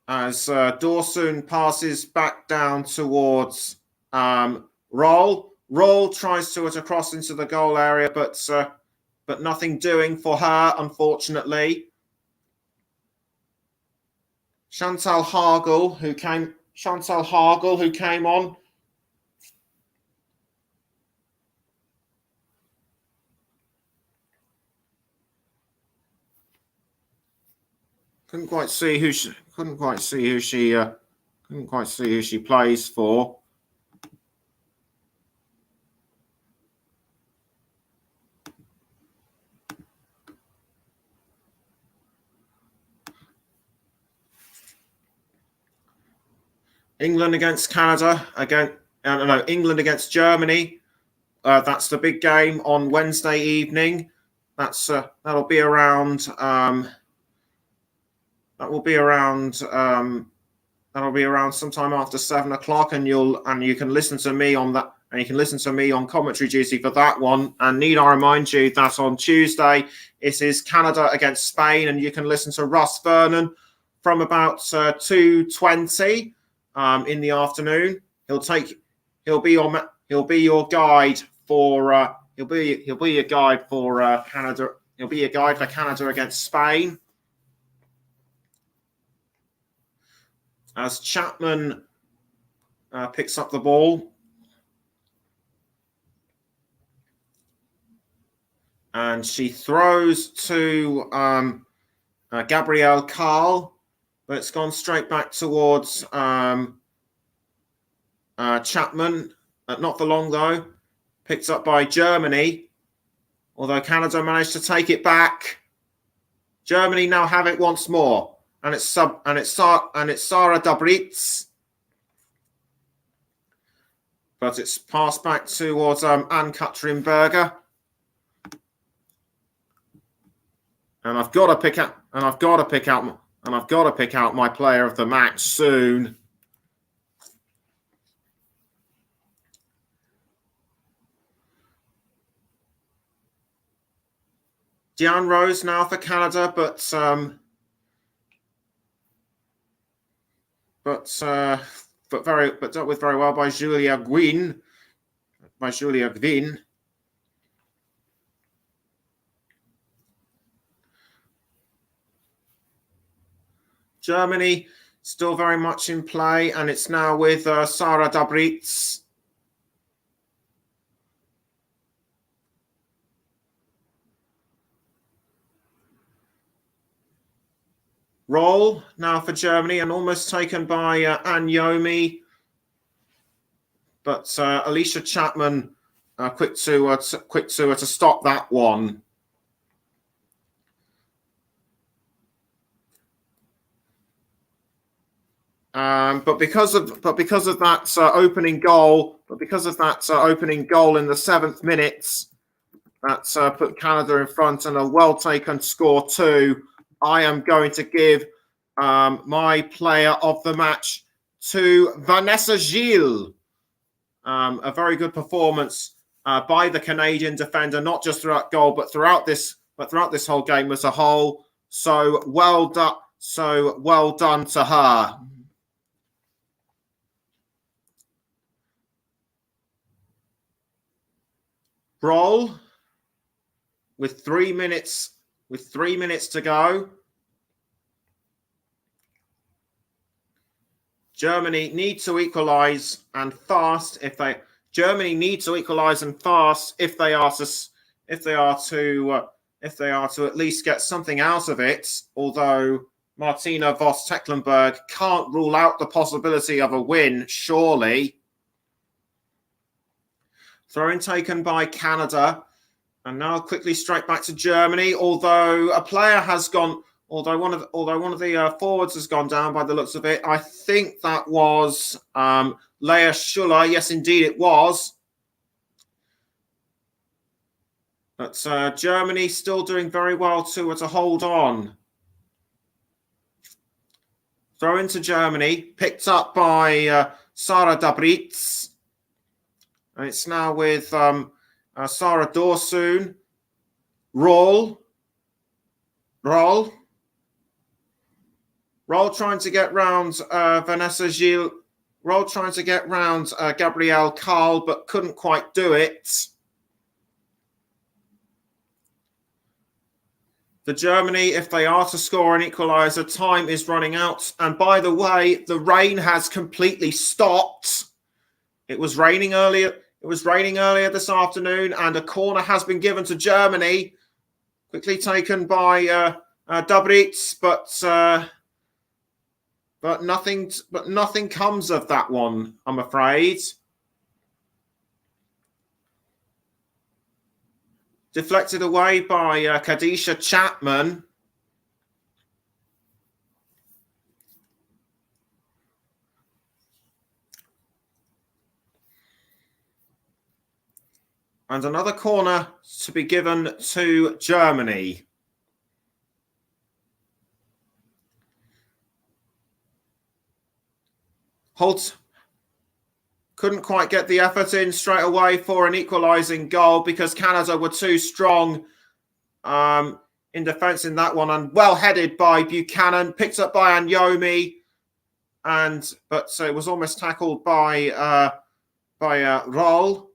As Dawson passes back down towards Roll. Roll tries to it across into the goal area, but nothing doing for her, unfortunately. Chantal Hagel, who came on. Couldn't quite see who she plays for. England against Canada England against Germany. That's the big game on Wednesday evening. That'll be around. That'll be around sometime after 7 o'clock, and you can listen to me on that, and you can listen to me on commentary duty for that one. And need I remind you that on Tuesday it is Canada against Spain, and you can listen to Russ Vernon from about 2:20 in the afternoon. He'll be your guide for Canada. He'll be your guide for Canada against Spain. As Chapman picks up the ball. And she throws to Gabrielle Carl, but it's gone straight back towards Chapman. Not for long, though. Picked up by Germany, although Canada managed to take it back. Germany now have it once more. And it's Sarah Dabritz, but it's passed back towards Ann-Katrin Berger, and I've got to pick out my player of the match soon. Diane Rose now for Canada, but dealt with very well by Julia Gwyn. Germany still very much in play, and it's now with Sarah Dabritz. Roll now for Germany, and almost taken by Ann Yomi, but Alicia Chapman quick to stop that one. But because of that opening goal in the 7th minute, that put Canada in front, and a well taken score too. I am going to give my player of the match to Vanessa Gilles. A very good performance by the Canadian defender, not just throughout goal, but throughout this whole game as a whole. So well done to her. Roll with 3 minutes. With 3 minutes to go, Germany need to equalise and fast if they are to at least get something out of it. Although Martina Voss-Tecklenburg can't rule out the possibility of a win, surely. Throw-in taken by Canada. And now quickly straight back to Germany. Although a player has gone, although one of the forwards has gone down by the looks of it. I think that was Leah Schuller. Yes, indeed, it was. But Germany still doing very well to hold on. Throw into Germany, picked up by Sarah Dabritz, and it's now with Sarah Dorsoon. Roll trying to get round Vanessa Gilles. Roll trying to get round Gabrielle Karl, but couldn't quite do it. For Germany, if they are to score an equaliser, time is running out. And by the way, the rain has completely stopped. It was raining earlier. It was raining earlier this afternoon, and a corner has been given to Germany, quickly taken by Dabritz, but nothing comes of that one, I'm afraid. Deflected away by Khadisha Chapman. And another corner to be given to Germany. Holt couldn't quite get the effort in straight away for an equalising goal because Canada were too strong in defence in that one, and well headed by Buchanan, picked up by Anyomi, but it was almost tackled by Roll.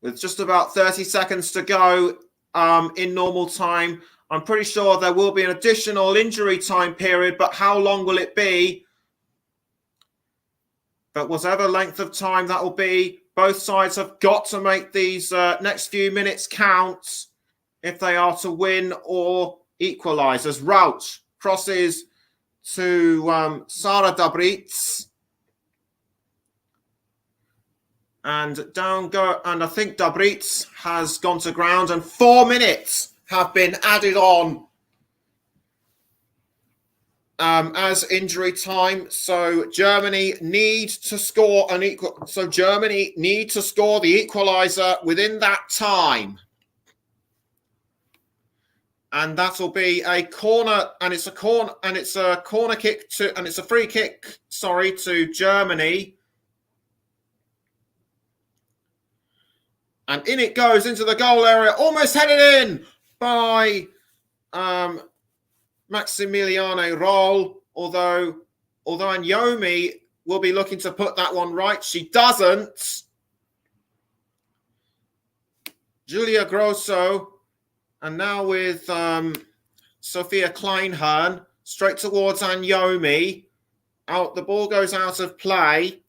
With just about 30 seconds to go in normal time, I'm pretty sure there will be an additional injury time period, but how long will it be? But whatever length of time that will be, both sides have got to make these next few minutes count if they are to win or equalise. As Rauch crosses to Sarah Dabritz. And down go, and I think Dabritz has gone to ground, and 4 minutes have been added on as injury time. So Germany need to score the equaliser within that time, and that'll be a corner, and it's a corner kick to, and it's a free kick, sorry, to Germany. And in it goes into the goal area, almost headed in by Maximiliane Roll, although Anyomi will be looking to put that one right. She doesn't. Julia Grosso, and now with Sophia Kleinhorn, straight towards Anyomi. The ball goes out of play.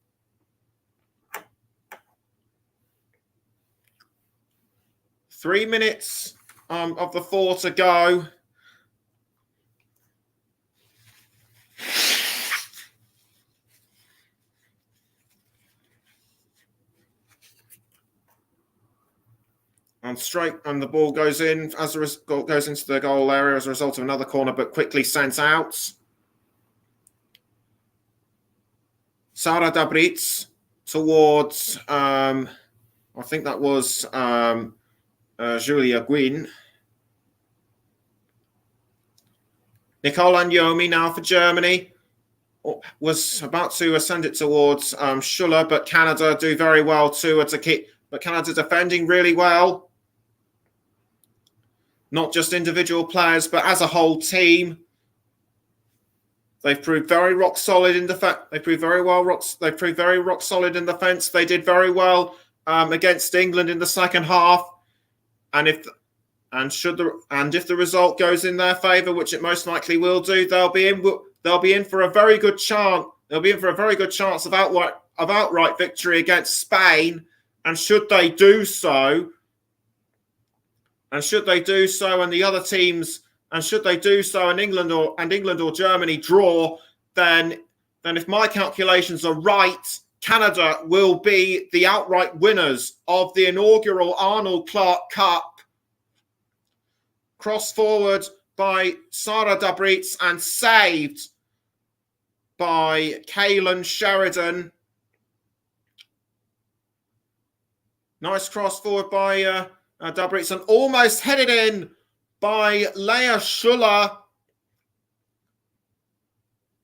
Three minutes of the 4 to go. And the ball goes in goes into the goal area as a result of another corner, but quickly sent out. Sarah Dabritz towards I think that was Julia Guin. Nicole Anyomi now for Germany. Was about to send it towards Schuller, but Canada do very well to keep. But Canada defending really well. Not just individual players, but as a whole team. They've proved very rock solid in defense. They proved very rock solid in defense. They did very well against England in the second half. And if the result goes in their favour, which it most likely will do, they'll be in for a very good chance. They'll be in for a very good chance of outright victory against Spain. And should they do so, and the other teams, and should they do so, and England or Germany draw, then if my calculations are right, Canada will be the outright winners of the inaugural Arnold Clark Cup. Cross forward by Sarah Dabritz and saved by Kaylin Sheridan. Nice cross forward by Dabritz, and almost headed in by Leah Schuller.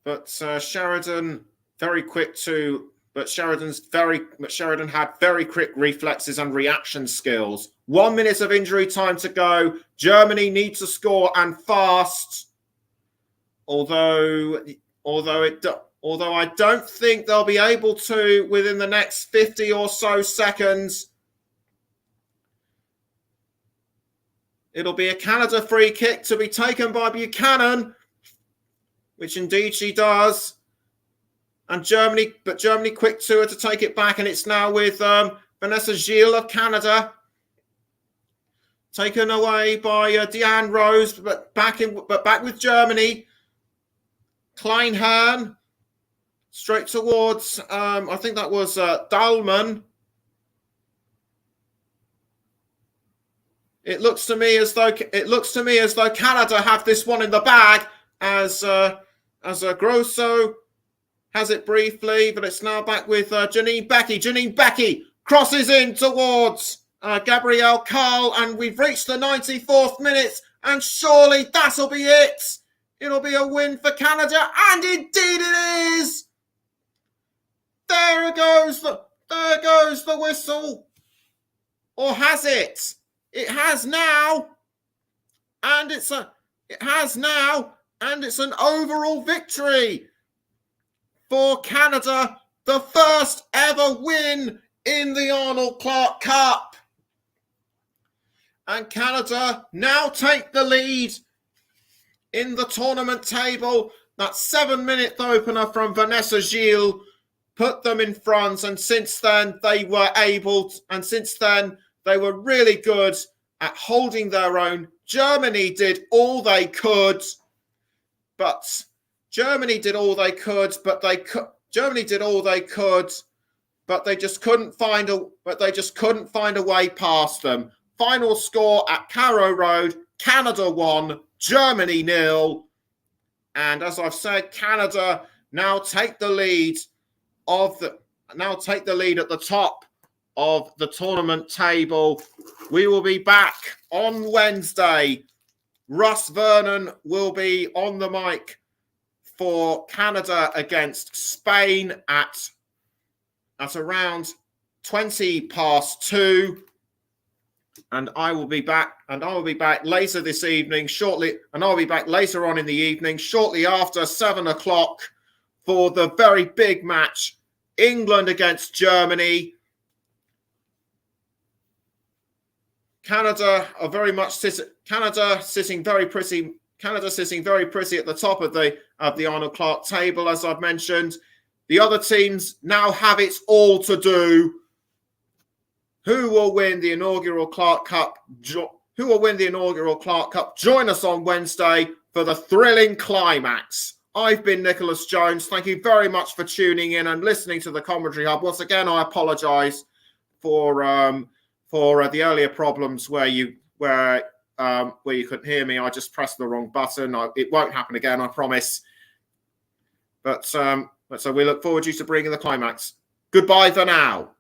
But Sheridan very quick to. But Sheridan had very quick reflexes and reaction skills. 1 minute of injury time to go. Germany needs to score, and fast. Although although I don't think they'll be able to within the next 50 or so seconds. It'll be a Canada free kick to be taken by Buchanan, which indeed she does. And Germany quick to her to take it back, and it's now with Vanessa Gilles of Canada. Taken away by Deanne Rose, but back with Germany. Kleinhahn straight towards I think that was Dahlmann. It looks to me as though Canada have this one in the bag as Grosso has it briefly, but it's now back with Janine Becky. Janine Becky crosses in towards Gabrielle Carl, and we've reached the 94th minute, and surely that'll be it. It'll be a win for Canada, and indeed it is. There goes the whistle, or has it? It has now, and it's an overall victory for Canada, the first ever win in the Arnold Clark Cup. And Canada now take the lead in the tournament table. That 7-minute opener from Vanessa Gilles put them in front, and since then they were really good at holding their own. Germany did all they could, but they just couldn't find a way past them. Final score at Carrow Road: Canada 1, Germany 0. And as I've said, Canada now take the lead at the top of the tournament table. We will be back on Wednesday. Russ Vernon will be on the mic for Canada against Spain at around 2:20. And I will be back later this evening, shortly, and I'll be back later on in the evening, shortly after 7 o'clock, for the very big match, England against Germany. Canada sitting very pretty at the top of the Arnold Clark table, as I've mentioned. The other teams now have it all to do. Who will win the inaugural Clark Cup? Join us on Wednesday for the thrilling climax. I've been Nicholas Jones. Thank you very much for tuning in and listening to the Commentary Hub. Once again, I apologise for the earlier problems where you couldn't hear me. I just pressed the wrong button. It won't happen again, I promise. But so we look forward to bringing the climax. Goodbye for now.